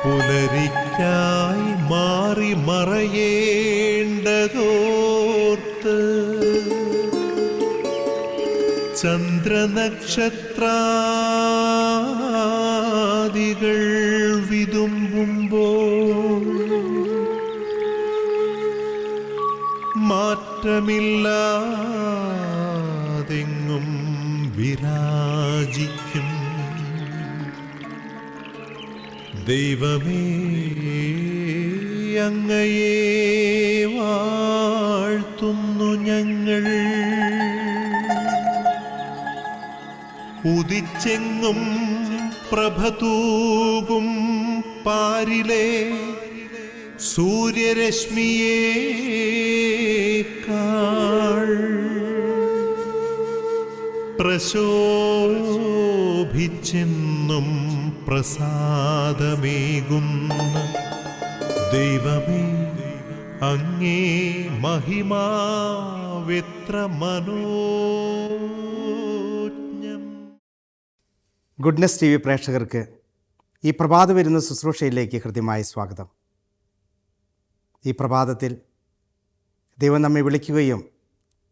പുലരിക്കായി മാറി മറയേണ്ടതോർത്ത് ചന്ദ്രനക്ഷത്രാദികൾ വിതുമ്പുമ്പോൾ മാറ്റമില്ലാതെങ്ങും വിരാജിക്കും ദൈവമേ, അങ്ങയെ വാഴ്ത്തുന്നു ഞങ്ങൾ. ഉദിച്ചെങ്ങും പ്രഭതൂകും പാരിലെ സൂര്യരശ്മിയേക്കാൾ പ്രശോഭിച്ചെന്നും പ്രസാദമേകുന്ന ദൈവമേ, അങ്ങേ മഹിമാവെത്ര മനോജ്ഞം. ഗുഡ്നസ് ടി വി പ്രേക്ഷകർക്ക് ഈ പ്രഭാത വരുന്ന ശുശ്രൂഷയിലേക്ക് ഹൃദ്യമായ സ്വാഗതം. ഈ പ്രഭാതത്തിൽ ദൈവം നമ്മെ വിളിക്കുകയും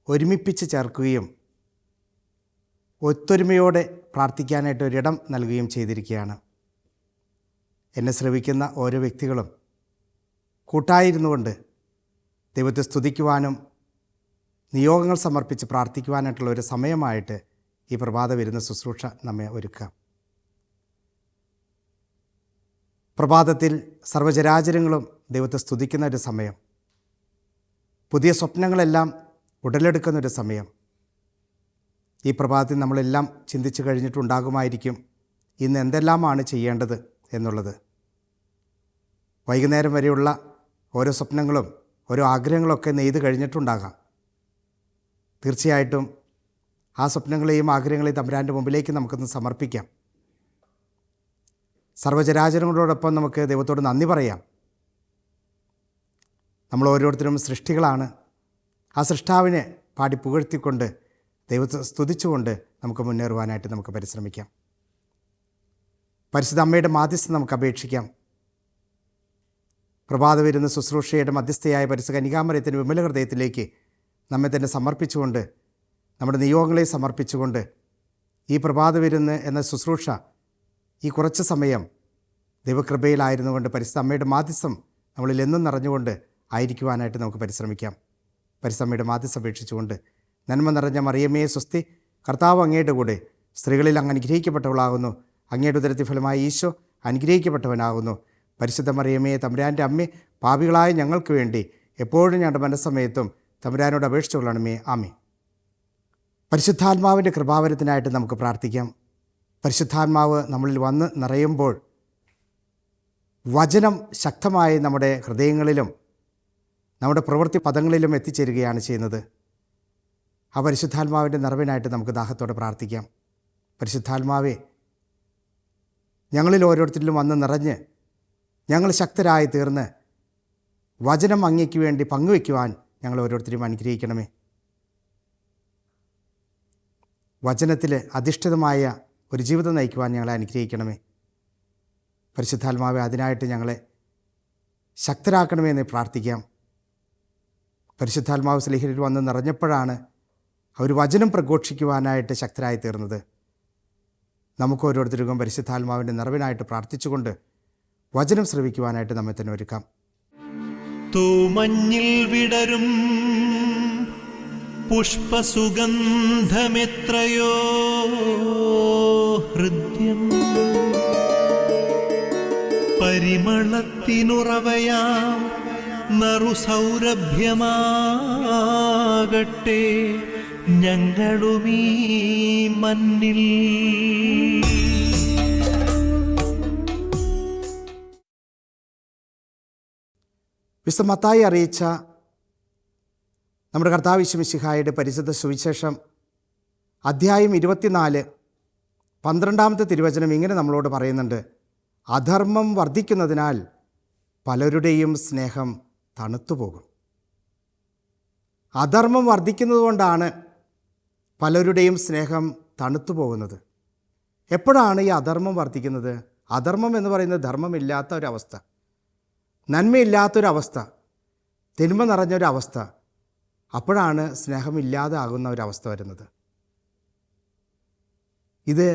ഒരുമിപ്പിച്ച് ചേർക്കുകയും ഒത്തൊരുമയോടെ പ്രാർത്ഥിക്കാനായിട്ട് ഒരിടം നൽകുകയും ചെയ്തിരിക്കുകയാണ്. എന്നെ ശ്രവിക്കുന്ന ഓരോ വ്യക്തികളും കൂട്ടായിരുന്നു കൊണ്ട് ദൈവത്തെ സ്തുതിക്കുവാനും നിയോഗങ്ങൾ സമർപ്പിച്ച് പ്രാർത്ഥിക്കുവാനായിട്ടുള്ള ഒരു സമയമായിട്ട് ഈ പ്രഭാത വരുന്ന ശുശ്രൂഷ നമ്മെ ഒരുക്കാം. പ്രഭാതത്തിൽ സർവ്വചരാചരങ്ങളും ദൈവത്തെ സ്തുതിക്കുന്ന ഒരു സമയം, പുതിയ സ്വപ്നങ്ങളെല്ലാം ഉടലെടുക്കുന്നൊരു സമയം. ഈ പ്രഭാതത്തിൽ നമ്മളെല്ലാം ചിന്തിച്ചു കഴിഞ്ഞിട്ടുണ്ടാകുമായിരിക്കും ഇന്ന് എന്തെല്ലാമാണ് ചെയ്യേണ്ടത് എന്നുള്ളത്. വൈകുന്നേരം വരെയുള്ള ഓരോ സ്വപ്നങ്ങളും ഓരോ ആഗ്രഹങ്ങളൊക്കെ നെയ്ത് കഴിഞ്ഞിട്ടുണ്ടാകാം. തീർച്ചയായിട്ടും ആ സ്വപ്നങ്ങളെയും ആഗ്രഹങ്ങളെയും തമ്പുരാൻ്റെ മുമ്പിലേക്ക് നമുക്കൊന്ന് സമർപ്പിക്കാം. സർവ്വചരാചരങ്ങളോടൊപ്പം നമുക്ക് ദൈവത്തോട് നന്ദി പറയാം. നമ്മൾ ഓരോരുത്തരും സൃഷ്ടികളാണ്. ആ സൃഷ്ടാവിനെ പാടി പുകഴ്ത്തിക്കൊണ്ട് ദൈവത്തെ സ്തുതിച്ചുകൊണ്ട് നമുക്ക് മുന്നേറുവാനായിട്ട് നമുക്ക് പരിശ്രമിക്കാം. പരിശുദ്ധ അമ്മയുടെ മാധ്യസ്ഥം നമുക്ക് അപേക്ഷിക്കാം. പ്രഭാത വരുന്ന ശുശ്രൂഷയുടെ മധ്യസ്ഥയായ പരിശുദ്ധ കന്യകാമറിയത്തിൻ്റെ വിമല ഹൃദയത്തിലേക്ക് നമ്മെ തന്നെ സമർപ്പിച്ചുകൊണ്ട്, നമ്മുടെ നിയോഗങ്ങളെ സമർപ്പിച്ചുകൊണ്ട് ഈ പ്രഭാത വരുന്ന എന്ന ശുശ്രൂഷ ഈ കുറച്ച് സമയം ദൈവകൃപയിലായിരുന്നുകൊണ്ട് പരിശുദ്ധ അമ്മയുടെ മാധ്യസ്ഥം നമ്മളിൽ എന്നും നിറഞ്ഞുകൊണ്ട് ആയിരിക്കുവാനായിട്ട് നമുക്ക് പരിശ്രമിക്കാം. പരിശുദ്ധ അമ്മയുടെ മാധ്യസ്ഥം അപേക്ഷിച്ചുകൊണ്ട്, നന്മ നിറഞ്ഞ മറിയമേ സ്വസ്തി, കർത്താവ് അങ്ങയുടെ കൂടെ സ്ത്രീകളിൽ അങ്ങ് അനുഗ്രഹിക്കപ്പെട്ടവളാകുന്നു, അങ്ങയുടെ ഉദരത്തിൻ ഫലമായി ഈശോ അനുഗ്രഹിക്കപ്പെട്ടവനാകുന്നു. പരിശുദ്ധ മറിയമേ തമ്പുരാൻ്റെ അമ്മേ, പാപികളായ ഞങ്ങൾക്ക് വേണ്ടി എപ്പോഴും ഞങ്ങളുടെ മനസ്സമയത്തും തമ്പുരാനോട് അപേക്ഷിച്ചുകൊള്ളണമേ. ആമേൻ. പരിശുദ്ധാത്മാവിൻ്റെ കൃപാവരത്തിനായിട്ട് നമുക്ക് പ്രാർത്ഥിക്കാം. പരിശുദ്ധാത്മാവ് നമ്മളിൽ വന്ന് നിറയുമ്പോൾ വചനം ശക്തമായി നമ്മുടെ ഹൃദയങ്ങളിലും നമ്മുടെ പ്രവൃത്തി പദങ്ങളിലും എത്തിച്ചേരുകയാണ് ചെയ്യുന്നത്. ആ പരിശുദ്ധാത്മാവിൻ്റെ നിറവിനായിട്ട് നമുക്ക് ദാഹത്തോടെ പ്രാർത്ഥിക്കാം. പരിശുദ്ധാത്മാവേ, ഞങ്ങളിൽ ഓരോരുത്തരിലും വന്ന് നിറഞ്ഞ് ഞങ്ങൾ ശക്തരായി തീർന്ന് വചനം അങ്ങയ്ക്ക് വേണ്ടി പങ്കുവയ്ക്കുവാൻ ഞങ്ങൾ ഓരോരുത്തരും അനുഗ്രഹിക്കണമേ. വചനത്തിൽ അധിഷ്ഠിതമായ ഒരു ജീവിതം നയിക്കുവാൻ ഞങ്ങളെ അനുഗ്രഹിക്കണമേ. പരിശുദ്ധാത്മാവെ, അതിനായിട്ട് ഞങ്ങളെ ശക്തരാക്കണമേ എന്ന് പ്രാർത്ഥിക്കാം. പരിശുദ്ധാത്മാവ് സ്ലീഹരിൽ വന്ന് നിറഞ്ഞപ്പോഴാണ് അവർ വചനം പ്രഘോഷിക്കുവാനായിട്ട് ശക്തരായി തീർന്നത്. നമുക്ക് ഓരോരുത്തർക്കും പരിശുദ്ധാത്മാവിൻ്റെ നിറവിനായിട്ട് പ്രാർത്ഥിച്ചുകൊണ്ട് വചനം ശ്രവിക്കുവാനായിട്ട് നമ്മെ തന്നെ ഒരുക്കാം. തൂമഞ്ഞിൽ വിടരും പുഷ്പസുഗന്ധമെത്രയോ ഹൃദ്യം, പരിമളത്തിനുറവയാം നറുസൗരഭ്യമാകട്ടെ ഞങ്ങളുമീ മണ്ണിൽ. വിശുദ്ധ മത്തായി അറിയിച്ച നമ്മുടെ കർത്താവ് യേശു മിശിഹായുടെ പരിശുദ്ധ സുവിശേഷം അധ്യായം 24 12-ാമത്തെ തിരുവചനം ഇങ്ങനെ നമ്മളോട് പറയുന്നുണ്ട്: അധർമ്മം വർദ്ധിക്കുന്നതിനാൽ പലരുടെയും സ്നേഹം തണുത്തുപോകും. അധർമ്മം വർദ്ധിക്കുന്നതുകൊണ്ടാണ് പലരുടെയും സ്നേഹം തണുത്തു പോകുന്നത്. എപ്പോഴാണ് ഈ അധർമ്മം വർദ്ധിക്കുന്നത്? അധർമ്മം എന്ന് പറയുന്നത് ധർമ്മമില്ലാത്ത ഒരവസ്ഥ, നന്മയില്ലാത്തൊരവസ്ഥ, തിന്മ നിറഞ്ഞൊരവസ്ഥ. അപ്പോഴാണ് സ്നേഹമില്ലാതെ ആകുന്ന ഒരവസ്ഥ വരുന്നത്. ഇത്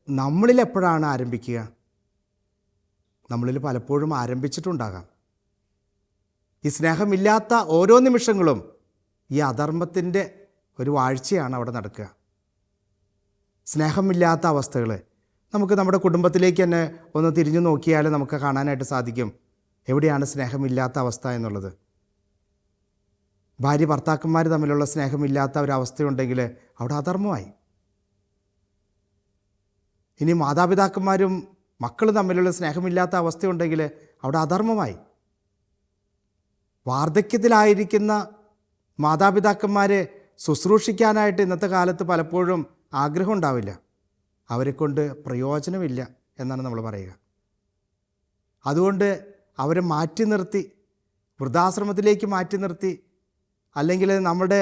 നമ്മളിൽ എപ്പോഴാണ് ആരംഭിക്കുക? നമ്മളിൽ പലപ്പോഴും ആരംഭിച്ചിട്ടുണ്ടാകാം. ഈ സ്നേഹമില്ലാത്ത ഓരോ നിമിഷങ്ങളും ഈ അധർമ്മത്തിൻ്റെ ഒരു വാഴ്ചയാണ് അവിടെ നടക്കുക. സ്നേഹമില്ലാത്ത അവസ്ഥകൾ നമുക്ക് നമ്മുടെ കുടുംബത്തിലേക്ക് തന്നെ ഒന്ന് തിരിഞ്ഞു നോക്കിയാൽ നമുക്ക് കാണാനായിട്ട് സാധിക്കും എവിടെയാണ് സ്നേഹമില്ലാത്ത അവസ്ഥ എന്നുള്ളത്. ഭാര്യ ഭർത്താക്കന്മാർ തമ്മിലുള്ള സ്നേഹമില്ലാത്ത ഒരവസ്ഥയുണ്ടെങ്കിൽ അവിടെ അധർമ്മമായി. ഇനി മാതാപിതാക്കന്മാരും മക്കളും തമ്മിലുള്ള സ്നേഹമില്ലാത്ത അവസ്ഥയുണ്ടെങ്കിൽ അവിടെ അധർമ്മമായി. വാർദ്ധക്യത്തിലായിരിക്കുന്ന മാതാപിതാക്കന്മാരെ ശുശ്രൂഷിക്കാനായിട്ട് ഇന്നത്തെ കാലത്ത് പലപ്പോഴും ആഗ്രഹം ഉണ്ടാവില്ല. അവരെക്കൊണ്ട് പ്രയോജനമില്ല എന്നാണ് നമ്മൾ പറയുക. അതുകൊണ്ട് അവരെ മാറ്റി നിർത്തി, വൃദ്ധാശ്രമത്തിലേക്ക് മാറ്റി നിർത്തി, അല്ലെങ്കിൽ നമ്മുടെ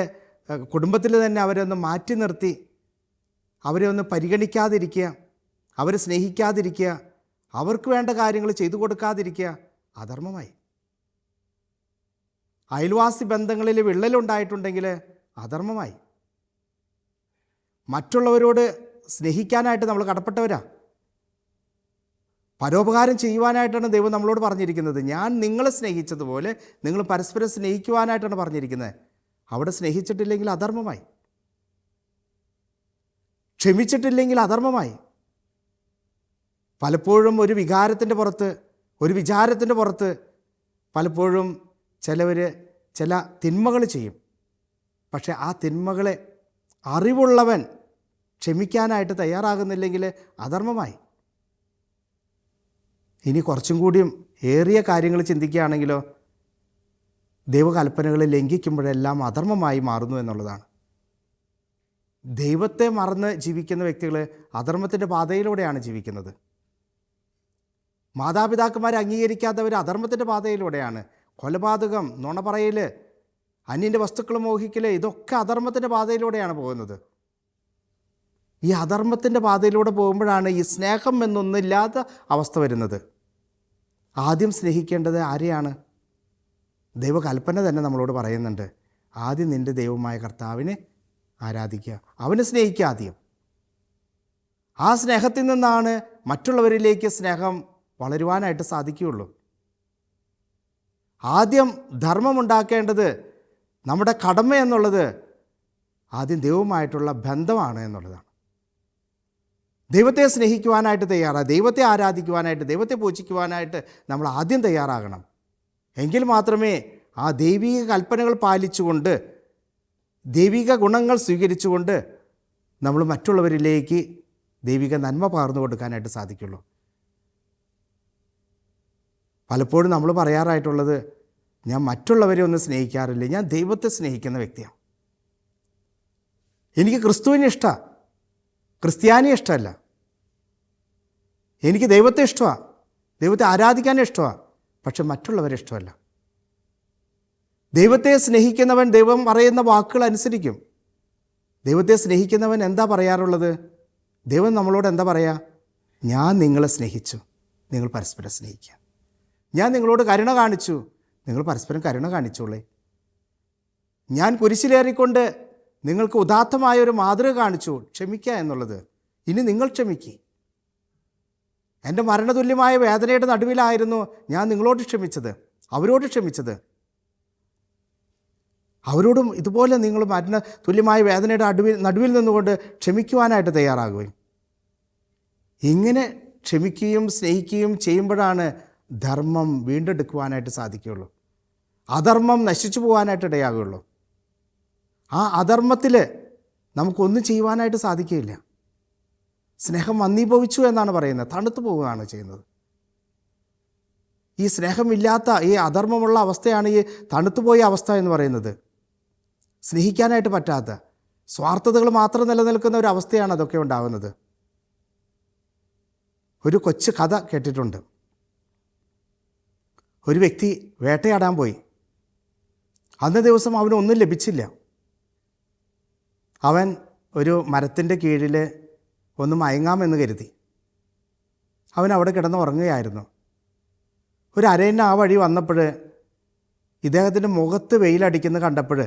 കുടുംബത്തിൽ തന്നെ അവരെ ഒന്ന് മാറ്റി നിർത്തി അവരെ ഒന്ന് പരിഗണിക്കാതിരിക്കുക, അവരെ സ്നേഹിക്കാതിരിക്കുക, അവർക്ക് വേണ്ട കാര്യങ്ങൾ ചെയ്തു കൊടുക്കാതിരിക്കുക അധർമ്മമായി. അയൽവാസി ബന്ധങ്ങളിൽ വിള്ളലുണ്ടായിട്ടുണ്ടെങ്കിൽ അധർമ്മമായി. മറ്റുള്ളവരോട് സ്നേഹിക്കാനായിട്ട് നമ്മൾ കടപ്പെട്ടവരാ. പരോപകാരം ചെയ്യുവാനായിട്ടാണ് ദൈവം നമ്മളോട് പറഞ്ഞിരിക്കുന്നത്. ഞാൻ നിങ്ങളെ സ്നേഹിച്ചതുപോലെ നിങ്ങൾ പരസ്പരം സ്നേഹിക്കുവാനായിട്ടാണ് പറഞ്ഞിരിക്കുന്നത്. അവിടെ സ്നേഹിച്ചിട്ടില്ലെങ്കിൽ അധർമ്മമായി. ക്ഷമിച്ചിട്ടില്ലെങ്കിൽ അധർമ്മമായി. പലപ്പോഴും ഒരു വികാരത്തിൻ്റെ പുറത്ത്, ഒരു വിചാരത്തിൻ്റെ പുറത്ത് പലപ്പോഴും ചിലവർ ചില തിന്മകൾ ചെയ്യും. പക്ഷേ ആ തിന്മകളെ അറിവുള്ളവൻ ക്ഷമിക്കാനായിട്ട് തയ്യാറാകുന്നില്ലെങ്കിൽ അധർമ്മമായി. ഇനി കുറച്ചും കൂടിയും ഏറിയ കാര്യങ്ങൾ ചിന്തിക്കുകയാണെങ്കിലോ, ദൈവകൽപ്പനകളെ ലംഘിക്കുമ്പോഴെല്ലാം അധർമ്മമായി മാറുന്നു എന്നുള്ളതാണ്. ദൈവത്തെ മറന്ന് ജീവിക്കുന്ന വ്യക്തികൾ അധർമ്മത്തിൻ്റെ പാതയിലൂടെയാണ് ജീവിക്കുന്നത്. മാതാപിതാക്കന്മാരെ അംഗീകരിക്കാത്തവർ അധർമ്മത്തിൻ്റെ പാതയിലൂടെയാണ്. കൊലപാതകം, നുണ പറയൽ, അന്യൻ്റെ വസ്തുക്കൾ മോഹിക്കൽ, ഇതൊക്കെ അധർമ്മത്തിൻ്റെ പാതയിലൂടെയാണ് പോകുന്നത്. ഈ അധർമ്മത്തിൻ്റെ പാതയിലൂടെ പോകുമ്പോഴാണ് ഈ സ്നേഹം എന്നൊന്നില്ലാത്ത അവസ്ഥ വരുന്നത്. ആദ്യം സ്നേഹിക്കേണ്ടത് ആരെയാണ്? ദൈവകൽപ്പന തന്നെ നമ്മളോട് പറയുന്നുണ്ട്, ആദ്യം നിൻ്റെ ദൈവമായ കർത്താവിനെ ആരാധിക്കുക, അവനെ സ്നേഹിക്കുക ആദ്യം. ആ സ്നേഹത്തിൽ നിന്നാണ് മറ്റുള്ളവരിലേക്ക് സ്നേഹം വളരുവാനായിട്ട് സാധിക്കുകയുള്ളൂ. ആദ്യം ധർമ്മമുണ്ടാക്കേണ്ടത്, നമ്മുടെ കടമ എന്നുള്ളത് ആദ്യം ദൈവവുമായിട്ടുള്ള ബന്ധമാണ് എന്നുള്ളതാണ്. ദൈവത്തെ സ്നേഹിക്കുവാനായിട്ട് തയ്യാറാണ്, ദൈവത്തെ ആരാധിക്കുവാനായിട്ട്, ദൈവത്തെ പൂജിക്കുവാനായിട്ട് നമ്മൾ ആദ്യം തയ്യാറാകണം. എങ്കിൽ മാത്രമേ ആ ദൈവിക കൽപ്പനകൾ പാലിച്ചുകൊണ്ട്, ദൈവിക ഗുണങ്ങൾ സ്വീകരിച്ചുകൊണ്ട് നമ്മൾ മറ്റുള്ളവരിലേക്ക് ദൈവിക നന്മ പകർന്നു കൊടുക്കാനായിട്ട് സാധിക്കുള്ളൂ. പലപ്പോഴും നമ്മൾ പറയാറായിട്ടുള്ളത്, ഞാൻ മറ്റുള്ളവരെ ഒന്നും സ്നേഹിക്കാറില്ല, ഞാൻ ദൈവത്തെ സ്നേഹിക്കുന്ന വ്യക്തിയാണ്. എനിക്ക് ക്രിസ്തുവിനെ ഇഷ്ടമാണ്, ക്രിസ്ത്യാനിയെ ഇഷ്ടമല്ല. എനിക്ക് ദൈവത്തെ ഇഷ്ടമാണ്, ദൈവത്തെ ആരാധിക്കാൻ ഇഷ്ടമാണ്, പക്ഷെ മറ്റുള്ളവരെ ഇഷ്ടമല്ല. ദൈവത്തെ സ്നേഹിക്കുന്നവൻ ദൈവം പറയുന്ന വാക്കുകൾ അനുസരിക്കും. ദൈവത്തെ സ്നേഹിക്കുന്നവൻ എന്താ പറയാറുള്ളത്? ദൈവം നമ്മളോട് എന്താ പറയുക? ഞാൻ നിങ്ങളെ സ്നേഹിച്ചു, നിങ്ങൾ പരസ്പരം സ്നേഹിക്കുക. ഞാൻ നിങ്ങളോട് കരുണ കാണിച്ചു, നിങ്ങൾ പരസ്പരം കരുണ കാണിച്ചോളേ. ഞാൻ കുരിശിലേറിക്കൊണ്ട് നിങ്ങൾക്ക് ഉദാത്തമായൊരു മാതൃക കാണിച്ചു, ക്ഷമിക്കുക എന്നുള്ളത്. ഇനി നിങ്ങൾ ക്ഷമിക്കുക. എൻ്റെ മരണതുല്യമായ വേദനയുടെ നടുവിലായിരുന്നു ഞാൻ നിങ്ങളോട് ക്ഷമിച്ചത്, അവരോട് ക്ഷമിച്ചത്. അവരോടും ഇതുപോലെ നിങ്ങൾ മരണ തുല്യമായ വേദനയുടെ നടുവിൽ നിന്നുകൊണ്ട് ക്ഷമിക്കുവാനായിട്ട് തയ്യാറാകുകയും. ഇങ്ങനെ ക്ഷമിക്കുകയും സ്നേഹിക്കുകയും ചെയ്യുമ്പോഴാണ് ധർമ്മം വീണ്ടെടുക്കുവാനായിട്ട് സാധിക്കുകയുള്ളൂ. അധർമ്മം നശിച്ചു പോകാനായിട്ട് ഇടയാകുള്ളൂ. ആ അധർമ്മത്തിൽ നമുക്കൊന്നും ചെയ്യുവാനായിട്ട് സാധിക്കുകയില്ല. സ്നേഹം മന്ദീഭവിച്ചു എന്നാണ് പറയുന്നത്, തണുത്തു പോവുകയാണ് ചെയ്യുന്നത്. ഈ സ്നേഹമില്ലാത്ത ഈ അധർമ്മമുള്ള അവസ്ഥയാണ് ഈ തണുത്തുപോയ അവസ്ഥ എന്ന് പറയുന്നത്. സ്നേഹിക്കാനായിട്ട് പറ്റാത്ത, സ്വാർത്ഥതകൾ മാത്രം നിലനിൽക്കുന്ന ഒരു അവസ്ഥയാണ് അതൊക്കെ ഉണ്ടാകുന്നത്. ഒരു കൊച്ചു കഥ കേട്ടിട്ടുണ്ട്. ഒരു വ്യക്തി വേട്ടയാടാൻ പോയി. അന്നേ ദിവസം അവനൊന്നും ലഭിച്ചില്ല. അവൻ ഒരു മരത്തിൻ്റെ കീഴിൽ ഒന്ന് മയങ്ങാമെന്ന് കരുതി. അവൻ അവിടെ കിടന്ന് ഉറങ്ങുകയായിരുന്നു. ഒരു അരയന്ന ആ വഴി വന്നപ്പോൾ ഇദ്ദേഹത്തിൻ്റെ മുഖത്ത് വെയിലടിക്കുന്ന കണ്ടപ്പോൾ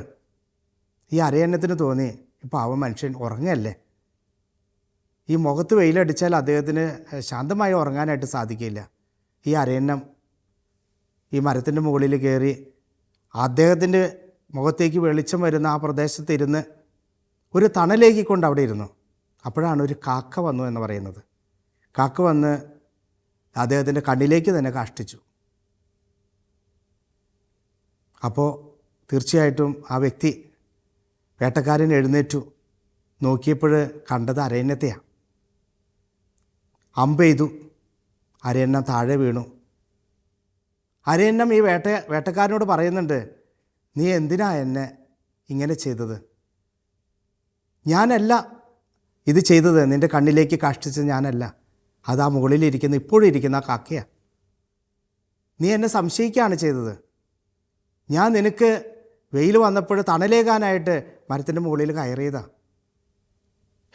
ഈ അരയന്നത്തിന് തോന്നി, ഇപ്പോൾ അവൻ മനുഷ്യൻ ഉറങ്ങുകയല്ലേ, ഈ മുഖത്ത് വെയിലടിച്ചാൽ അദ്ദേഹത്തിന് ശാന്തമായി ഉറങ്ങാനായിട്ട് സാധിക്കില്ല. ഈ അരയന്നം ഈ മരത്തിൻ്റെ മുകളിൽ കയറി അദ്ദേഹത്തിൻ്റെ മുഖത്തേക്ക് വെളിച്ചം വരുന്ന ആ പ്രദേശത്തിരുന്ന് ഒരു തണലേക്കിക്കൊണ്ട് അവിടെ ഇരുന്നു. അപ്പോഴാണ് ഒരു കാക്ക വന്നു എന്ന് പറയുന്നത്. കാക്ക വന്ന് അദ്ദേഹത്തിൻ്റെ കണ്ണിലേക്ക് തന്നെ കാഷ്ടിച്ചു. അപ്പോൾ തീർച്ചയായിട്ടും ആ വ്യക്തി, വേട്ടക്കാരൻ എഴുന്നേറ്റു. നോക്കിയപ്പോൾ കണ്ടത് അരയന്നത്തെയാണ്. അമ്പെയ്തു. അരയന്നം താഴെ വീണു. അരയന്നം ഈ വേട്ടക്കാരനോട് പറയുന്നുണ്ട്, നീ എന്തിനാ എന്നെ ഇങ്ങനെ ചെയ്തത്? ഞാനല്ല ഇത് ചെയ്തത്, നിൻ്റെ കണ്ണിലേക്ക് കാഷ്ടിച്ചത് ഞാനല്ല, അതാ മുകളിലിരിക്കുന്ന, ഇപ്പോഴും ഇരിക്കുന്ന ആ കാക്കയാണ്. നീ എന്നെ സംശയിക്കുകയാണ് ചെയ്തത്. ഞാൻ നിനക്ക് വെയിൽ വന്നപ്പോൾ തണലേകാനായിട്ട് മരത്തിൻ്റെ മുകളിൽ കയറിയതാ.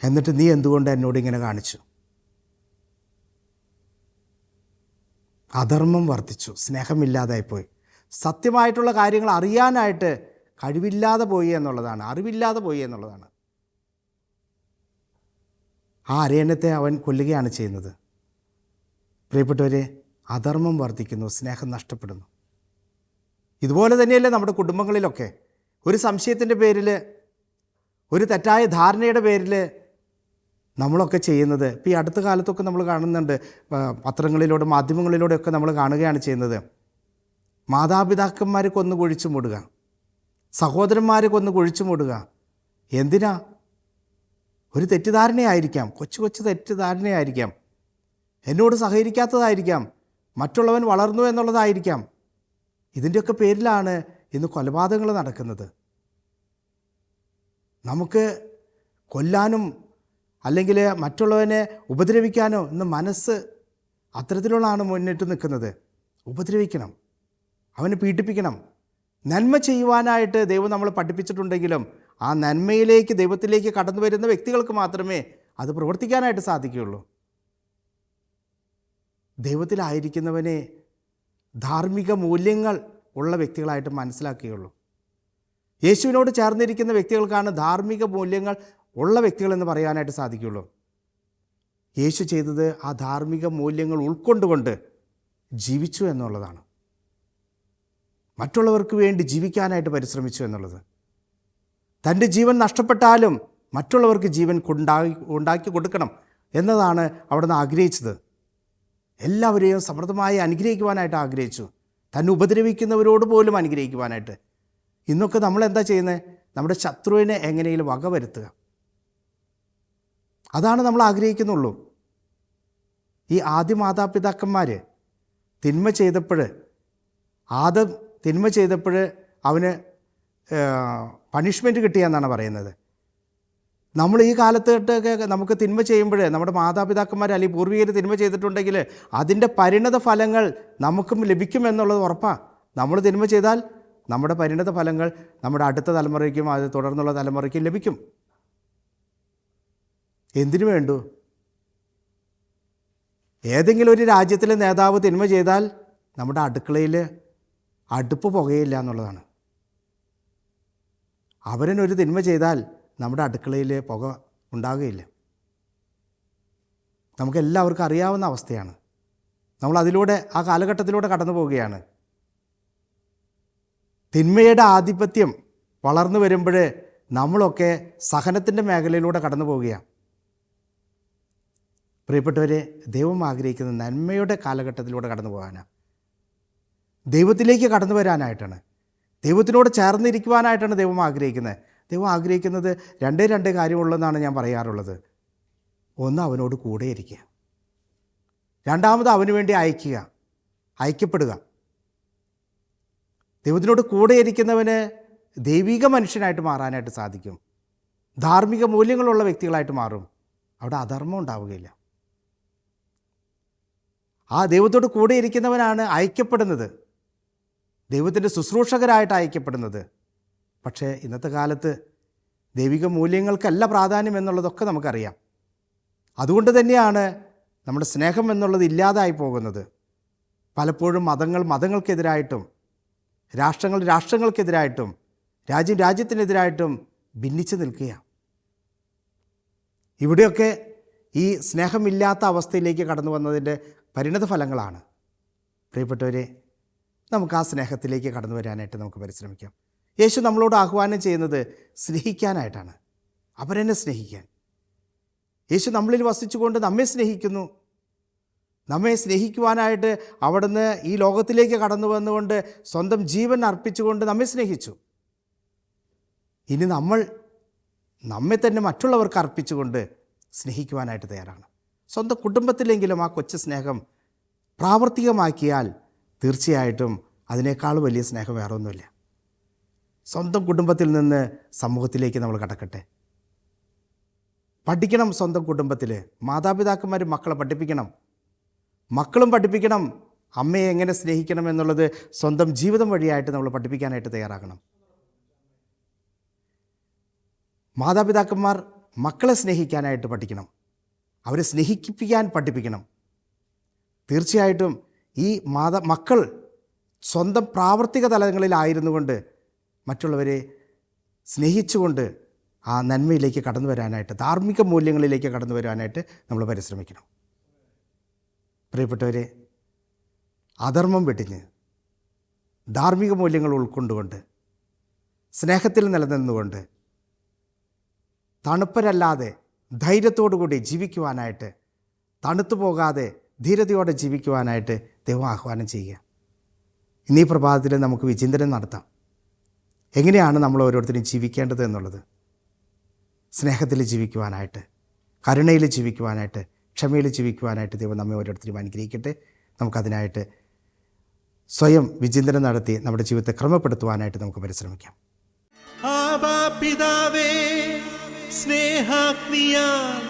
എന്നിട്ട് നീ എന്തുകൊണ്ട് എന്നോട് ഇങ്ങനെ കാണിച്ചു? അധർമ്മം വർദ്ധിച്ചു, സ്നേഹമില്ലാതായിപ്പോയി. സത്യമായിട്ടുള്ള കാര്യങ്ങൾ അറിയാനായിട്ട് കഴിവില്ലാതെ പോയി എന്നുള്ളതാണ്, അറിവില്ലാതെ പോയി എന്നുള്ളതാണ്. ആ അരയന്നത്തെ അവൻ കൊല്ലുകയാണ് ചെയ്യുന്നത്. പ്രിയപ്പെട്ടവരെ, അധർമ്മം വർദ്ധിക്കുന്നു, സ്നേഹം നഷ്ടപ്പെടുന്നു. ഇതുപോലെ തന്നെയല്ലേ നമ്മുടെ കുടുംബങ്ങളിലൊക്കെ ഒരു സംശയത്തിൻ്റെ പേരിൽ, ഒരു തെറ്റായ ധാരണയുടെ പേരിൽ നമ്മളൊക്കെ ചെയ്യുന്നത്. ഇപ്പോൾ ഈ അടുത്ത കാലത്തൊക്കെ നമ്മൾ കാണുന്നുണ്ട്, പത്രങ്ങളിലൂടെ മാധ്യമങ്ങളിലൂടെയൊക്കെ നമ്മൾ കാണുകയാണ് ചെയ്യുന്നത്. മാതാപിതാക്കന്മാരെ കൊന്നു കുഴിച്ചു മൂടുക, സഹോദരന്മാരെ കൊന്നു കുഴിച്ചു മൂടുക. എന്തിനാ? ഒരു തെറ്റിദ്ധാരണയായിരിക്കാം, കൊച്ചു തെറ്റിദ്ധാരണയായിരിക്കാം, എന്നോട് സഹകരിക്കാത്തതായിരിക്കാം, മറ്റുള്ളവൻ വളർന്നു എന്നുള്ളതായിരിക്കാം. ഇതിൻ്റെയൊക്കെ പേരിലാണ് ഇന്ന് കൊലപാതകങ്ങൾ നടക്കുന്നത്. നമുക്ക് കൊല്ലാനും അല്ലെങ്കിൽ മറ്റുള്ളവനെ ഉപദ്രവിക്കാനോ ഇന്ന് മനസ്സ് അത്തരത്തിലുള്ളതാണ് മുന്നിട്ട് നിൽക്കുന്നത്. ഉപദ്രവിക്കണം, അവനെ പീഡിപ്പിക്കണം. നന്മ ചെയ്യുവാനായിട്ട് ദൈവം നമ്മൾ പഠിപ്പിച്ചിട്ടുണ്ടെങ്കിലും ആ നന്മയിലേക്ക്, ദൈവത്തിലേക്ക് കടന്നു വരുന്ന വ്യക്തികൾക്ക് മാത്രമേ അത് പ്രവർത്തിക്കാനായിട്ട് സാധിക്കുകയുള്ളൂ. ദൈവത്തിലായിരിക്കുന്നവനെ ധാർമ്മിക മൂല്യങ്ങൾ ഉള്ള വ്യക്തികളായിട്ട് മനസ്സിലാക്കുകയുള്ളൂ. യേശുവിനോട് ചേർന്നിരിക്കുന്ന വ്യക്തികൾക്കാണ് ധാർമ്മിക മൂല്യങ്ങൾ ഉള്ള വ്യക്തികളെന്ന് പറയാനായിട്ട് സാധിക്കുകയുള്ളൂ. യേശു ചെയ്തത് ആ ധാർമ്മിക മൂല്യങ്ങൾ ഉൾക്കൊണ്ടുകൊണ്ട് ജീവിച്ചു എന്നുള്ളതാണ്. മറ്റുള്ളവർക്ക് വേണ്ടി ജീവിക്കാനായിട്ട് പരിശ്രമിച്ചു എന്നുള്ളത്. തൻ്റെ ജീവൻ നഷ്ടപ്പെട്ടാലും മറ്റുള്ളവർക്ക് ജീവൻ ഉണ്ടാക്കി കൊടുക്കണം എന്നതാണ് അവിടുന്ന് ആഗ്രഹിച്ചത്. എല്ലാവരെയും സമൃദ്ധമായി അനുഗ്രഹിക്കുവാനായിട്ട് ആഗ്രഹിച്ചു, തന്നെ ഉപദ്രവിക്കുന്നവരോട് പോലും അനുഗ്രഹിക്കുവാനായിട്ട്. ഇന്നൊക്കെ നമ്മളെന്താ ചെയ്യുന്നത്? നമ്മുടെ ശത്രുവിനെ എങ്ങനെയും വകവരുത്തുക, അതാണ് നമ്മൾ ആഗ്രഹിക്കുന്നുള്ളൂ. ഈ ആദ്യ മാതാപിതാക്കന്മാർ തിന്മ ചെയ്തപ്പോൾ അവന് പണിഷ്മെൻറ്റ് കിട്ടിയെന്നാണ് പറയുന്നത്. നമ്മൾ ഈ കാലത്തൊക്കെ നമുക്ക് തിന്മ ചെയ്യുമ്പോൾ നമ്മുടെ മാതാപിതാക്കന്മാർ അല്ലെങ്കിൽ പൂർവികർ തിന്മ ചെയ്തിട്ടുണ്ടെങ്കിൽ അതിൻ്റെ പരിണത ഫലങ്ങൾ നമുക്കും ലഭിക്കുമെന്നുള്ളത് ഉറപ്പാണ്. നമ്മൾ തിന്മ ചെയ്താൽ നമ്മുടെ പരിണത ഫലങ്ങൾ നമ്മുടെ അടുത്ത തലമുറയ്ക്കും അത് തുടർന്നുള്ള തലമുറയ്ക്കും ലഭിക്കും. എന്തിനു വേണ്ടു? ഏതെങ്കിലും ഒരു രാജ്യത്തിലെ നേതാവ് തിന്മ ചെയ്താൽ നമ്മുടെ അടുക്കളയിൽ അടുപ്പ് പുകയില്ല എന്നുള്ളതാണ്. അവരനൊരു തിന്മ ചെയ്താൽ നമ്മുടെ അടുക്കളയിൽ പുക ഉണ്ടാകുകയില്ല. നമുക്കെല്ലാവർക്കും അറിയാവുന്ന അവസ്ഥയാണ്. നമ്മളതിലൂടെ ആ കാലഘട്ടത്തിലൂടെ കടന്നു പോവുകയാണ്. തിന്മയുടെ ആധിപത്യം വളർന്നു വരുമ്പോൾ നമ്മളൊക്കെ സഹനത്തിൻ്റെ മേഖലയിലൂടെ കടന്നു പോവുകയാണ്. പ്രിയപ്പെട്ടവരെ, ദൈവം ആഗ്രഹിക്കുന്നത് നന്മയുടെ കാലഘട്ടത്തിലൂടെ കടന്നു പോകാനാണ്, ദൈവത്തിലേക്ക് കടന്നു വരാനായിട്ടാണ്. ദൈവത്തിനോട് ചേർന്നിരിക്കുവാനായിട്ടാണ് ദൈവം ആഗ്രഹിക്കുന്നത്. ദൈവം ആഗ്രഹിക്കുന്നത് രണ്ടേ കാര്യമുള്ളതെന്നാണ് ഞാൻ പറയാറുള്ളത്. ഒന്ന്, അവനോട് കൂടെ ഇരിക്കുക. രണ്ടാമത്, അവന് വേണ്ടി അയക്കപ്പെടുക. ദൈവത്തിനോട് കൂടെ ഇരിക്കുന്നവന് ദൈവിക മനുഷ്യനായിട്ട് മാറാനായിട്ട് സാധിക്കും. ധാർമ്മിക മൂല്യങ്ങളുള്ള വ്യക്തികളായിട്ട് മാറും. അവിടെ അധർമ്മം ഉണ്ടാവുകയില്ല. ആ ദൈവത്തോട് കൂടെ ഇരിക്കുന്നവനാണ് അയക്കപ്പെടുന്നത്, ദൈവത്തിൻ്റെ ശുശ്രൂഷകരായിട്ട് അയക്കപ്പെടുന്നത്. പക്ഷേ ഇന്നത്തെ കാലത്ത് ദൈവിക മൂല്യങ്ങൾക്കല്ല പ്രാധാന്യം എന്നുള്ളതൊക്കെ നമുക്കറിയാം. അതുകൊണ്ട് തന്നെയാണ് നമ്മുടെ സ്നേഹം എന്നുള്ളത് ഇല്ലാതായി പോകുന്നത്. പലപ്പോഴും മതങ്ങൾക്കെതിരായിട്ടും രാഷ്ട്രങ്ങൾക്കെതിരായിട്ടും രാജ്യത്തിനെതിരായിട്ടും ഭിന്നിച്ച് നിൽക്കുകയാണ്. ഇവിടെയൊക്കെ ഈ സ്നേഹമില്ലാത്ത അവസ്ഥയിലേക്ക് കടന്നു വന്നതിൻ്റെ പരിണത ഫലങ്ങളാണ്. പ്രിയപ്പെട്ടവരെ, നമുക്ക് ആ സ്നേഹത്തിലേക്ക് കടന്നു വരാനായിട്ട് നമുക്ക് പരിശ്രമിക്കാം. യേശു നമ്മളോട് ആഹ്വാനം ചെയ്യുന്നത് സ്നേഹിക്കാനായിട്ടാണ്, അവരെന്നെ സ്നേഹിക്കാൻ. യേശു നമ്മളിൽ വസിച്ചുകൊണ്ട് നമ്മെ സ്നേഹിക്കുന്നു. നമ്മെ സ്നേഹിക്കുവാനായിട്ട് അവിടുന്ന് ഈ ലോകത്തിലേക്ക് കടന്നു വന്നുകൊണ്ട് സ്വന്തം ജീവൻ അർപ്പിച്ചുകൊണ്ട് നമ്മെ സ്നേഹിച്ചു. ഇനി നമ്മെ തന്നെ മറ്റുള്ളവർക്ക് അർപ്പിച്ചുകൊണ്ട് സ്നേഹിക്കുവാനായിട്ട് തയ്യാറാണ്. സ്വന്തം കുടുംബത്തിലെങ്കിലും ആ കൊച്ചു സ്നേഹം പ്രാവർത്തികമാക്കിയാൽ തീർച്ചയായിട്ടും അതിനേക്കാൾ വലിയ സ്നേഹം വേറെ ഒന്നുമില്ല. സ്വന്തം കുടുംബത്തിൽ നിന്ന് സമൂഹത്തിലേക്ക് നമ്മൾ കടക്കട്ടെ. പഠിക്കണം. സ്വന്തം കുടുംബത്തിൽ മാതാപിതാക്കന്മാർ മക്കളെ പഠിപ്പിക്കണം, മക്കളും പഠിപ്പിക്കണം. അമ്മയെ എങ്ങനെ സ്നേഹിക്കണം എന്നുള്ളത് സ്വന്തം ജീവിതം വഴിയായിട്ട് നമ്മൾ പഠിപ്പിക്കാനായിട്ട് തയ്യാറാകണം. മാതാപിതാക്കന്മാർ മക്കളെ സ്നേഹിക്കാനായിട്ട് പഠിക്കണം, അവരെ സ്നേഹിപ്പിക്കാൻ പഠിപ്പിക്കണം. തീർച്ചയായിട്ടും ഈ മക്കൾ സ്വന്തം പ്രാവർത്തിക തലങ്ങളിലായിരുന്നു കൊണ്ട് മറ്റുള്ളവരെ സ്നേഹിച്ചുകൊണ്ട് ആ നന്മയിലേക്ക് കടന്നു വരാനായിട്ട്, ധാർമ്മിക മൂല്യങ്ങളിലേക്ക് കടന്നു വരാനായിട്ട് നമ്മൾ പരിശ്രമിക്കണം. പ്രിയപ്പെട്ടവരെ, അധർമ്മം വെടിഞ്ഞ് ധാർമ്മിക മൂല്യങ്ങൾ ഉൾക്കൊണ്ടുകൊണ്ട് സ്നേഹത്തിൽ നിലനിന്നുകൊണ്ട് തണുപ്പരല്ലാതെ ധൈര്യത്തോടുകൂടി ജീവിക്കുവാനായിട്ട്, തണുത്തു പോകാതെ ധീരതയോടെ ജീവിക്കുവാനായിട്ട് ദൈവം ആഹ്വാനം ചെയ്യുക. ഇന്നീ പ്രഭാതത്തിൽ നമുക്ക് വിചിന്തനം നടത്താം. എങ്ങനെയാണ് നമ്മൾ ഓരോരുത്തരും ജീവിക്കേണ്ടത് എന്നുള്ളത്. സ്നേഹത്തിൽ ജീവിക്കുവാനായിട്ട്, കരുണയിൽ ജീവിക്കുവാനായിട്ട്, ക്ഷമയിൽ ജീവിക്കുവാനായിട്ട് ദൈവം നമ്മെ ഓരോരുത്തരും അനുഗ്രഹിക്കട്ടെ. നമുക്കതിനായിട്ട് സ്വയം വിചിന്തനം നടത്തി നമ്മുടെ ജീവിതത്തെ ക്രമപ്പെടുത്തുവാനായിട്ട് നമുക്ക് പരിശ്രമിക്കാം. ആബാ പിതാവേ, സ്നേഹാഗ്നിയാൽ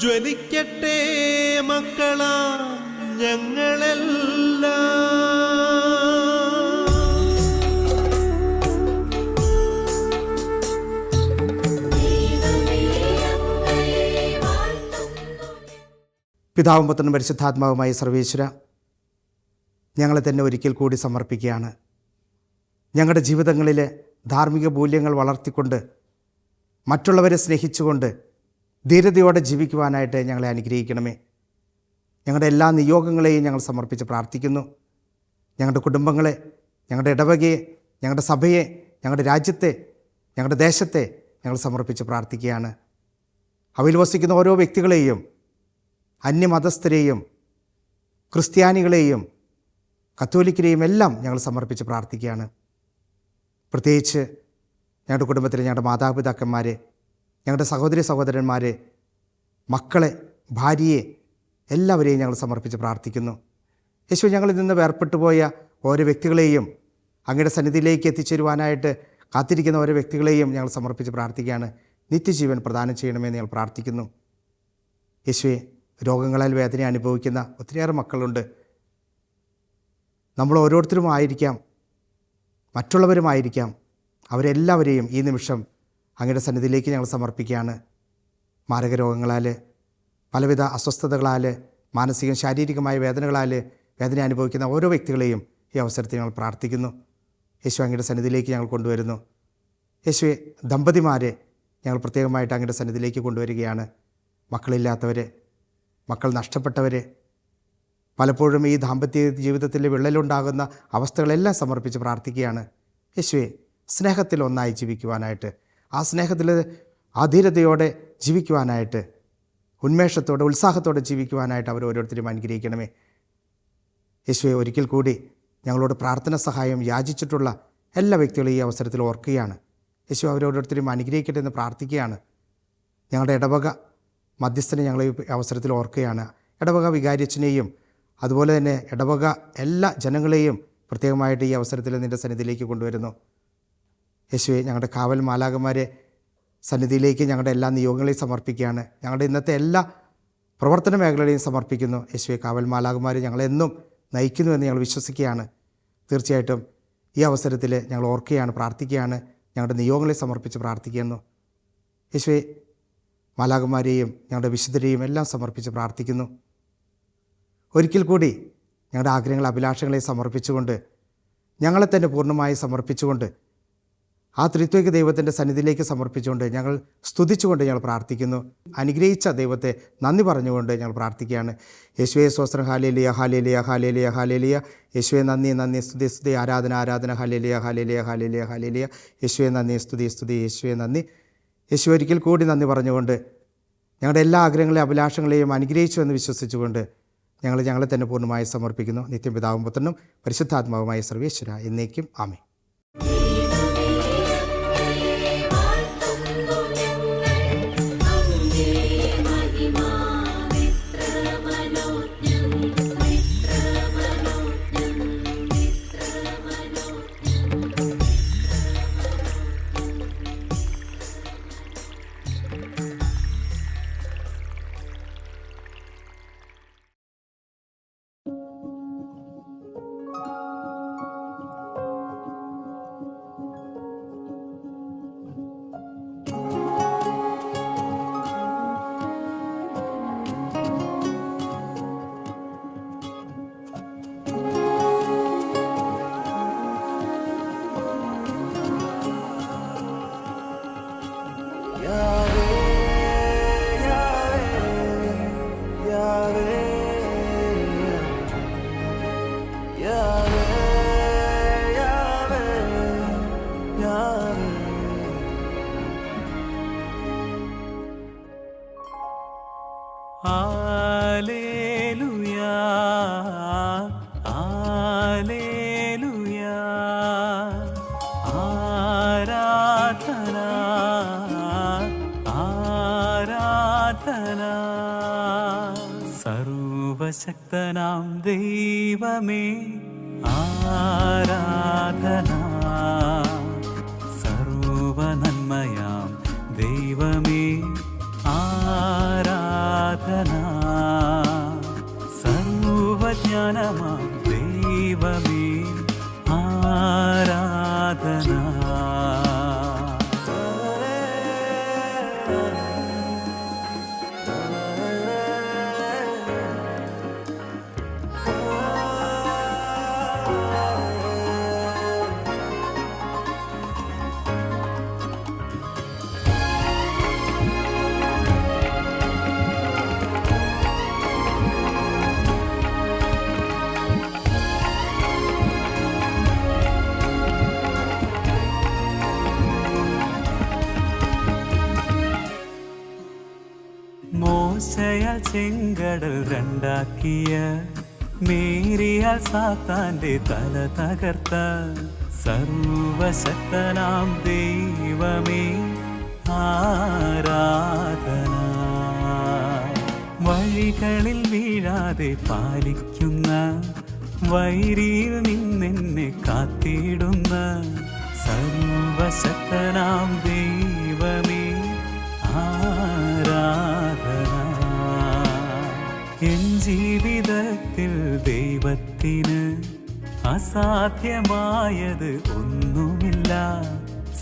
ജ്വലിക്കട്ടെ മക്കളാ ഞങ്ങളെല്ലാം. പിതാവും പുത്രനും പരിശുദ്ധാത്മാവുമായ സർവേശ്വര, ഞങ്ങളെ തന്നെ ഒരിക്കൽ കൂടി സമർപ്പിക്കുകയാണ്. ഞങ്ങളുടെ ജീവിതങ്ങളിൽ ധാർമ്മിക മൂല്യങ്ങൾ വളർത്തിക്കൊണ്ട് മറ്റുള്ളവരെ സ്നേഹിച്ചുകൊണ്ട് ധീരതയോടെ ജീവിക്കുവാനായിട്ട് ഞങ്ങളെ അനുഗ്രഹിക്കണമേ. ഞങ്ങളുടെ എല്ലാ നിയോഗങ്ങളെയും ഞങ്ങൾ സമർപ്പിച്ച് പ്രാർത്ഥിക്കുന്നു. ഞങ്ങളുടെ കുടുംബങ്ങളെ, ഞങ്ങളുടെ ഇടവകയെ, ഞങ്ങളുടെ സഭയെ, ഞങ്ങളുടെ രാജ്യത്തെ, ഞങ്ങളുടെ ദേശത്തെ ഞങ്ങൾ സമർപ്പിച്ച് പ്രാർത്ഥിക്കുകയാണ്. അവയിൽ വസിക്കുന്ന ഓരോ വ്യക്തികളെയും, അന്യമതസ്ഥരെയും ക്രിസ്ത്യാനികളെയും കത്തോലിക്കരെയും എല്ലാം ഞങ്ങൾ സമർപ്പിച്ച് പ്രാർത്ഥിക്കുകയാണ്. പ്രത്യേകിച്ച് ഞങ്ങളുടെ കുടുംബത്തിലെ ഞങ്ങളുടെ മാതാപിതാക്കന്മാരെ, ഞങ്ങളുടെ സഹോദരന്മാരെ, മക്കളെ, ഭാര്യയെ എല്ലാവരെയും ഞങ്ങൾ സമർപ്പിച്ച് പ്രാർത്ഥിക്കുന്നു. യേശു, ഞങ്ങളിൽ നിന്ന് വേർപെട്ടു പോയ ഓരോ വ്യക്തികളെയും അങ്ങയുടെ സന്നിധിയിലേക്ക് എത്തിച്ചേരുവാനായിട്ട് കാത്തിരിക്കുന്ന ഓരോ വ്യക്തികളെയും ഞങ്ങൾ സമർപ്പിച്ച് പ്രാർത്ഥിക്കുകയാണ്. നിത്യജീവൻ പ്രദാനം ചെയ്യണമെന്ന് ഞങ്ങൾ പ്രാർത്ഥിക്കുന്നു. യേശുവെ, രോഗങ്ങളാൽ വേദന അനുഭവിക്കുന്ന ഒത്തിരിയേറെ മക്കളുണ്ട്. നമ്മൾ ഓരോരുത്തരുമായിരിക്കാം, മറ്റുള്ളവരുമായിരിക്കാം, അവരെല്ലാവരെയും ഈ നിമിഷം അങ്ങയുടെ സന്നിധിയിലേക്ക് ഞങ്ങൾ സമർപ്പിക്കുകയാണ്. മാരക രോഗങ്ങളാൽ, പലവിധ അസ്വസ്ഥതകളാൽ, മാനസിക ശാരീരികമായ വേദനകളാൽ വേദന അനുഭവിക്കുന്ന ഓരോ വ്യക്തികളെയും ഈ അവസരത്തിൽ ഞങ്ങൾ പ്രാർത്ഥിക്കുന്നു. യേശു, അങ്ങയുടെ സന്നിധിയിലേക്ക് ഞങ്ങൾ കൊണ്ടുവരുന്നു. യേശുവെ, ദമ്പതിമാരെ ഞങ്ങൾ പ്രത്യേകമായിട്ട് അങ്ങയുടെ സന്നിധിയിലേക്ക് കൊണ്ടുവരികയാണ്. മക്കളില്ലാത്തവരെ, മക്കൾ നഷ്ടപ്പെട്ടവരെ, പലപ്പോഴും ഈ ദാമ്പത്യ ജീവിതത്തിൽ വിള്ളലുണ്ടാകുന്ന അവസ്ഥകളെല്ലാം സമർപ്പിച്ച് പ്രാർത്ഥിക്കുകയാണ്. യേശുവെ, സ്നേഹത്തിൽ ഒന്നായി ജീവിക്കുവാനായിട്ട്, ആ സ്നേഹത്തിൽ അധീരതയോടെ ജീവിക്കുവാനായിട്ട്, ഉന്മേഷത്തോടെ ഉത്സാഹത്തോടെ ജീവിക്കുവാനായിട്ട് അവർ ഓരോരുത്തരും അനുഗ്രഹിക്കണമേ. യേശുവെ, ഒരിക്കൽ കൂടി ഞങ്ങളോട് പ്രാർത്ഥന സഹായം യാചിച്ചിട്ടുള്ള എല്ലാ വ്യക്തികളും ഈ അവസരത്തിൽ ഓർക്കുകയാണ്. യേശു അവരോരോരുത്തരും അനുഗ്രഹിക്കട്ടെ എന്ന് പ്രാർത്ഥിക്കുകയാണ്. ഞങ്ങളുടെ ഇടവക മധ്യസ്ഥനെ ഞങ്ങൾ ഈ അവസരത്തിൽ ഓർക്കുകയാണ്. ഇടവക വികാരിയച്ഛനെയും അതുപോലെ തന്നെ ഇടവക എല്ലാ ജനങ്ങളെയും പ്രത്യേകമായിട്ട് ഈ അവസരത്തിൽ നിൻ്റെ സന്നിധിയിലേക്ക് കൊണ്ടുവരുന്നു. യേശുവെ, ഞങ്ങളുടെ കാവൽ മാലാഖമാരെ സന്നിധിയിലേക്ക് ഞങ്ങളുടെ എല്ലാ നിയോഗങ്ങളെയും സമർപ്പിക്കുകയാണ്. ഞങ്ങളുടെ ഇന്നത്തെ എല്ലാ പ്രവർത്തന മേഖലകളെയും സമർപ്പിക്കുന്നു. യേശുവെ, കാവൽ മാലാഖമാർ ഞങ്ങളെന്നും നയിക്കുന്നുവെന്ന് ഞങ്ങൾ വിശ്വസിക്കുകയാണ്. തീർച്ചയായിട്ടും ഈ അവസരത്തിൽ ഞങ്ങൾ ഓർക്കുകയാണ്, പ്രാർത്ഥിക്കുകയാണ്, ഞങ്ങളുടെ നിയോഗങ്ങളെ സമർപ്പിച്ച് പ്രാർത്ഥിക്കുന്നു. യേശുവെ, മാലാഖമാരെയും ഞങ്ങളുടെ വിശുദ്ധരെയും എല്ലാം സമർപ്പിച്ച് പ്രാർത്ഥിക്കുന്നു. ഒരിക്കൽ കൂടി ഞങ്ങളുടെ ആഗ്രഹങ്ങൾ അഭിലാഷങ്ങളെ സമർപ്പിച്ചുകൊണ്ട്, ഞങ്ങളെ തന്നെ പൂർണ്ണമായി സമർപ്പിച്ചുകൊണ്ട്, ആ ത്രിത്വിക ദൈവത്തിൻ്റെ സന്നിധിയിലേക്ക് സമർപ്പിച്ചുകൊണ്ട് ഞങ്ങൾ സ്തുതിച്ചുകൊണ്ട് ഞങ്ങൾ പ്രാർത്ഥിക്കുന്നു. അനുഗ്രഹിച്ച ദൈവത്തെ നന്ദി പറഞ്ഞുകൊണ്ട് ഞങ്ങൾ പ്രാർത്ഥിക്കുകയാണ്. യേശുവേ സ്വസ്ത്രം, ഹാലേലിയ ഹാലേലിയ ഹാലേലിയ ഹാലേലിയ. യേശുവേ നന്ദി നന്ദി, സ്തുതി സ്തുതി, ആരാധന ആരാധന, ഹാലേലിയ ഹാലേലിയ ഹാലേലിയ ഹാലേലിയ. യേശുവേ നന്ദി, സ്തുതി സ്തുതി, യേശുവേ നന്ദി. യേശു ഒരിക്കൽ കൂടി നന്ദി പറഞ്ഞുകൊണ്ട് ഞങ്ങളുടെ എല്ലാ ആഗ്രഹങ്ങളെയും അഭിലാഷങ്ങളെയും അനുഗ്രഹിച്ചു എന്ന് വിശ്വസിച്ചുകൊണ്ട് ഞങ്ങളെ തന്നെ പൂർണ്ണമായി സമർപ്പിക്കുന്നു. നിത്യം പിതാവും പുത്രനും പരിശുദ്ധാത്മാവുമായ സർവേശ്വര എന്നേക്കും ആമേൻ. Alleluia, Alleluia, ആരാധന ആരാധന. സർവശക്തനാം ദൈവമേ ആരാധന, സർവനന്മയാം ദൈവമേ ആരാധന, സർവജ്ഞാനമാം ദൈവമേ ആരാധന. മോശയാൽ ചെങ്കടൽ രണ്ടാക്കിയ, മേരിയാൽ സാത്താന്റെ തല തകർത്ത സർവശക്തനാം ദൈവമേ ആരാധന. വഴികളിൽ വീഴാതെ പാലിക്കുന്ന, വൈരിയിൽ നിന്നെന്നെ കാത്തിടുന്ന സർവശക്തനാം ദൈവമേ ആരാധന. എൻ ജീവിതത്തിൽ ദൈവത്തിന് അസാധ്യമായത് ഒന്നുമില്ല.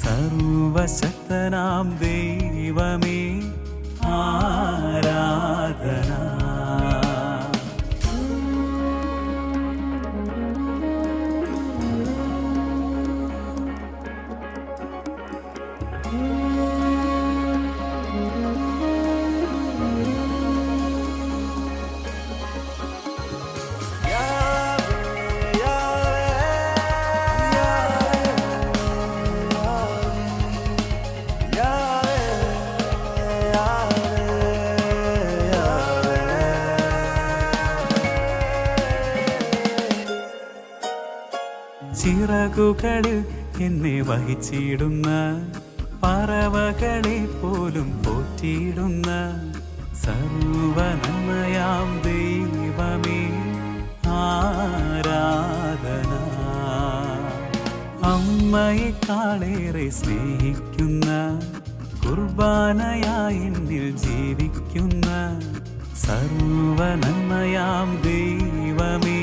സർവശക്തനാം ദൈവമേ ആരാധന. ചിറകുകളിൽ എന്നെ വഹിച്ചിടുന്ന പറവകളെ പോലും പോറ്റിയിടുന്ന സർവനന്മയാം ദൈവമേ ആരാധന. അമ്മയെക്കാളേറെ സ്നേഹിക്കുന്ന കുർബാനയായി എന്നിൽ ജീവിക്കുന്ന സർവനന്മയാം ദൈവമേ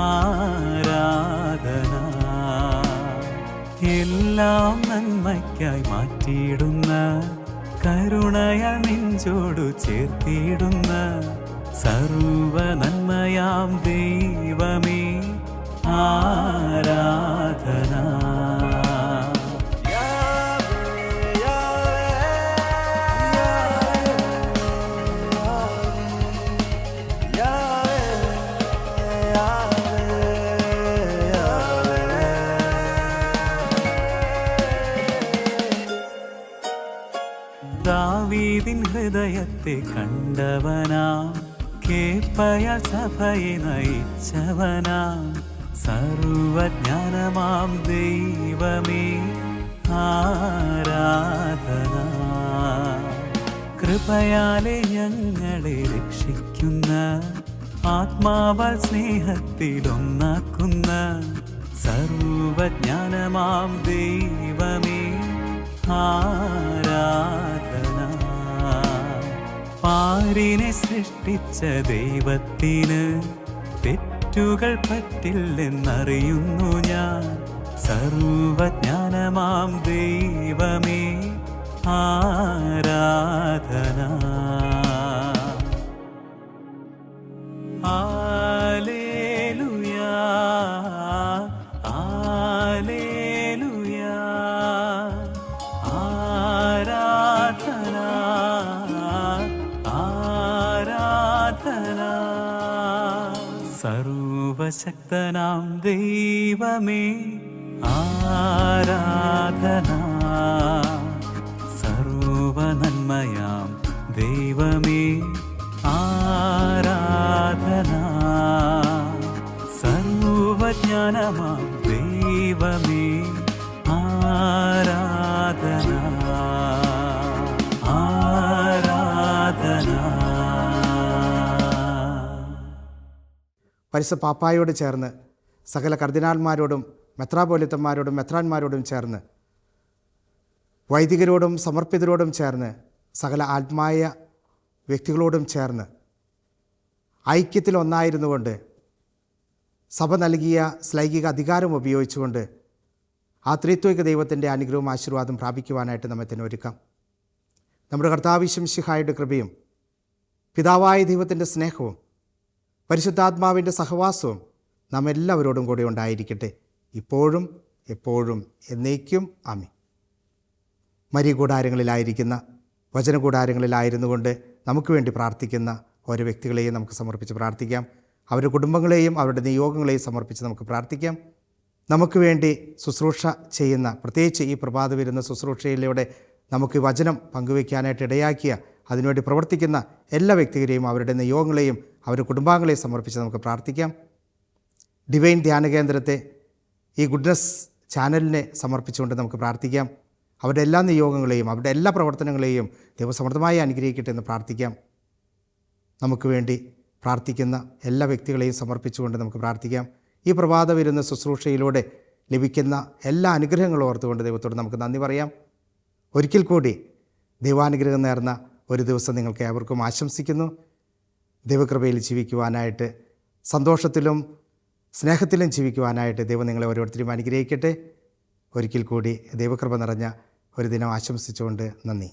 ആരാധന. എല്ലാം നന്മയ്ക്കായി മാറ്റിയിടുന്ന കരുണയാൽ നെഞ്ചോടു ചേർത്തിടുന്ന സർവനന്മയാം ദൈവമേ ആരാധന. ദാവീദിൻ ഹൃദയത്തെ കണ്ടവനാം, കേപ്പയാൽ സഭയെ നയിച്ചവനാം സർവജ്ഞാനമാം ദൈവമേ ആരാധന. കൃപയാലെ ഞങ്ങളെ രക്ഷിക്കുന്ന ആത്മാവാൽ സ്നേഹത്തിലൊന്നാക്കുന്ന സർവജ്ഞാനമാം ദൈവമേ ആരാധന. പാരിനെ സൃഷ്ടിച്ച ദൈവത്തിന് തെറ്റുകൾ പറ്റില്ലെന്നറിയുന്നു ഞാൻ. സർവജ്ഞാനമാം ദൈവമേ ആരാധന. ഹല്ലേലൂയാ ഹല്ലേലൂയാ ആരാധന ആരാധന. സർവശക്തനാം ദൈവമേ ആരാധന. സർവനന്മയാം ദൈവമേ ആരാധന. സർവജ്ഞാനമാം ദൈവമേ ആരാധന ആരാധന. പരിശുദ്ധ പാപ്പായോട് ചേർന്ന് സകല കർദിനാൾമാരോടും മെത്രാപോലിത്തന്മാരോടും മെത്രാന്മാരോടും ചേർന്ന് വൈദികരോടും സമർപ്പിതരോടും ചേർന്ന് സകല ആത്മായ വ്യക്തികളോടും ചേർന്ന് ഐക്യത്തിൽ ഒന്നായിരുന്നു കൊണ്ട് സഭ നൽകിയ ശ്ലൈകിക അധികാരം ഉപയോഗിച്ചുകൊണ്ട് ആ ത്രിത്വിക ദൈവത്തിൻ്റെ അനുഗ്രഹവും ആശീർവാദം പ്രാപിക്കുവാനായിട്ട് നമ്മെ തന്നെ ഒരുക്കാം. നമ്മുടെ കർത്താവ് മിശിഹായുടെ കൃപയും പിതാവായ ദൈവത്തിൻ്റെ സ്നേഹവും പരിശുദ്ധാത്മാവിൻ്റെ സഹവാസവും നാം എല്ലാവരോടും കൂടെ ഉണ്ടായിരിക്കട്ടെ, ഇപ്പോഴും എപ്പോഴും എന്നേക്കും. ആമേൻ. മരിയ കൂടാരങ്ങളിലായിരിക്കുന്ന വചനകൂടാരങ്ങളിലായിരുന്നു കൊണ്ട് നമുക്ക് വേണ്ടി പ്രാർത്ഥിക്കുന്ന ഓരോ വ്യക്തികളെയും നമുക്ക് സമർപ്പിച്ച് പ്രാർത്ഥിക്കാം. അവരുടെ കുടുംബങ്ങളെയും അവരുടെ നിയോഗങ്ങളെയും സമർപ്പിച്ച് നമുക്ക് പ്രാർത്ഥിക്കാം. നമുക്ക് വേണ്ടി ശുശ്രൂഷ ചെയ്യുന്ന, പ്രത്യേകിച്ച് ഈ പ്രഭാത വരുന്ന ശുശ്രൂഷയിലൂടെ നമുക്ക് വചനം പങ്കുവയ്ക്കാനായിട്ട് ഇടയാക്കിയ, അതിനുവേണ്ടി പ്രവർത്തിക്കുന്ന എല്ലാ വ്യക്തികളെയും അവരുടെ നിയോഗങ്ങളെയും അവരുടെ കുടുംബാംഗങ്ങളെയും സമർപ്പിച്ച് നമുക്ക് പ്രാർത്ഥിക്കാം. ഡിവൈൻ ധ്യാന കേന്ദ്രത്തെ, ഈ ഗുഡ്നസ് ചാനലിനെ സമർപ്പിച്ചുകൊണ്ട് നമുക്ക് പ്രാർത്ഥിക്കാം. അവരുടെ എല്ലാ നിയോഗങ്ങളെയും അവരുടെ എല്ലാ പ്രവർത്തനങ്ങളെയും ദൈവസമൃദ്ധമായി അനുഗ്രഹിക്കട്ടെ എന്ന് പ്രാർത്ഥിക്കാം. നമുക്ക് വേണ്ടി പ്രാർത്ഥിക്കുന്ന എല്ലാ വ്യക്തികളെയും സമർപ്പിച്ചുകൊണ്ട് നമുക്ക് പ്രാർത്ഥിക്കാം. ഈ പ്രഭാത വരുന്ന ശുശ്രൂഷയിലൂടെ ലഭിക്കുന്ന എല്ലാ അനുഗ്രഹങ്ങളും ഓർത്തുകൊണ്ട് ദൈവത്തോട് നമുക്ക് നന്ദി പറയാം. ഒരിക്കൽ കൂടി ദൈവാനുഗ്രഹം നേർന്ന ഒരു ദിവസം നിങ്ങൾക്ക് ഏവർക്കും ആശംസിക്കുന്നു. ദൈവകൃപയിൽ ജീവിക്കുവാനായിട്ട്, സന്തോഷത്തിലും സ്നേഹത്തിലും ജീവിക്കുവാനായിട്ട് ദൈവം നിങ്ങളെ ഓരോരുത്തരും അനുഗ്രഹിക്കട്ടെ. ഒരിക്കൽ കൂടി ദൈവകൃപ നിറഞ്ഞ ഒരു ദിനം ആശംസിച്ചുകൊണ്ട് നന്ദി.